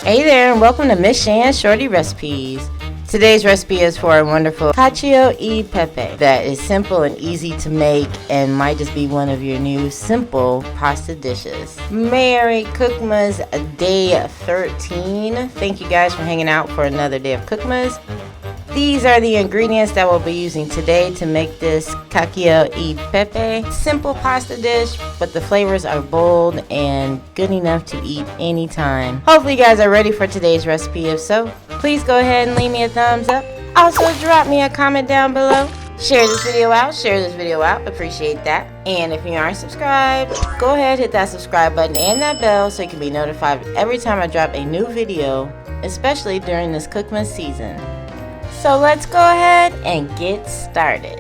Hey there, and welcome to Miss Shan's Shorty Recipes. Today's recipe is for a wonderful CACIO e PEPE that is simple and easy to make and might just be one of your new simple pasta dishes. Merry COOKMAS Day 13. Thank you guys for hanging out for another day of COOKMAS. These are the ingredients that we'll be using today to make this CACIO e PEPE. Simple pasta dish, but the flavors are bold and good enough to eat anytime. Hopefully you guys are ready for today's recipe. If so, please go ahead and leave me a thumbs up. Also, drop me a comment down below. Share this video out, appreciate that. And if you aren't subscribed, go ahead, hit that subscribe button and that bell so you can be notified every time I drop a new video, especially during this COOKMAS season. So let's go ahead and get started.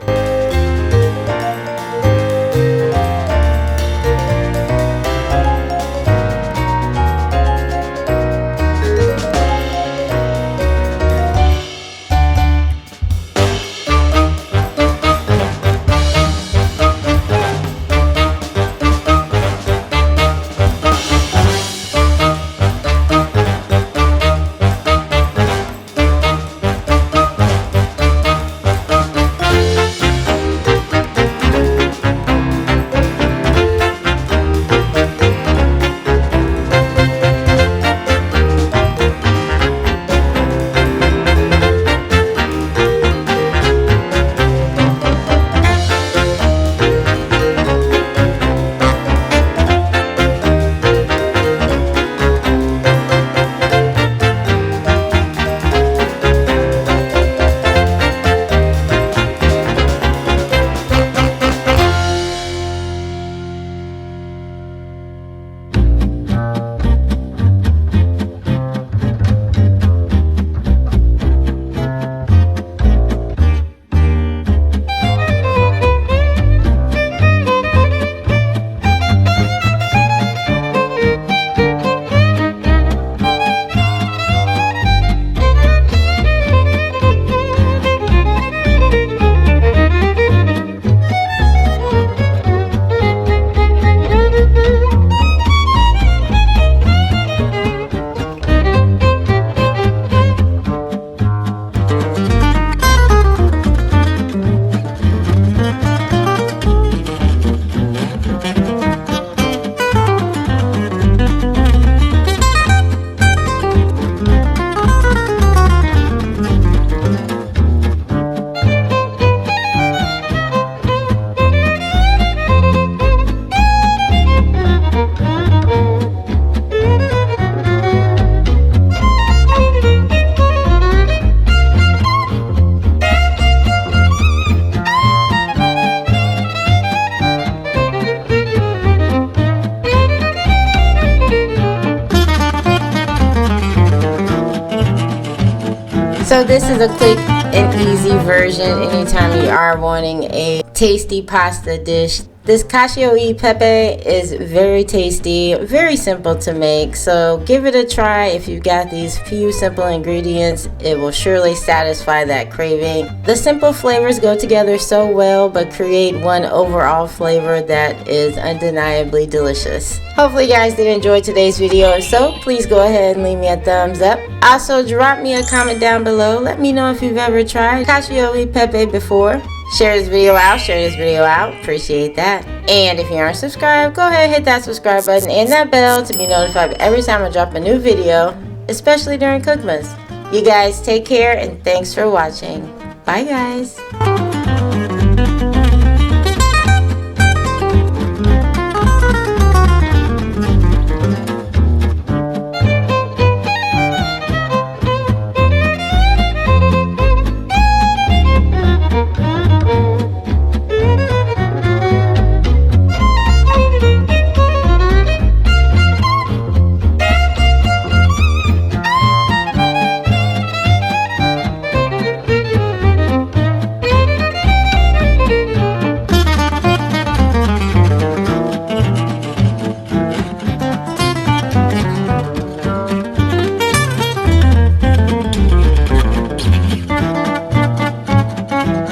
So this is a quick and easy version anytime you are wanting a tasty pasta dish. This CACIO e PEPE is very tasty, very simple to make, so give it a try. If you've got these few simple ingredients, it will surely satisfy that craving. The simple flavors go together so well, but create one overall flavor that is undeniably delicious. Hopefully you guys did enjoy today's video. If so, please go ahead and leave me a thumbs up. Also, drop me a comment down below. Let me know if you've ever tried CACIO e PEPE before. Share this video out, appreciate that. And if you aren't subscribed, go ahead and hit that subscribe button and that bell to be notified every time I drop a new video, especially during COOKMAS. You guys take care and thanks for watching. Bye guys.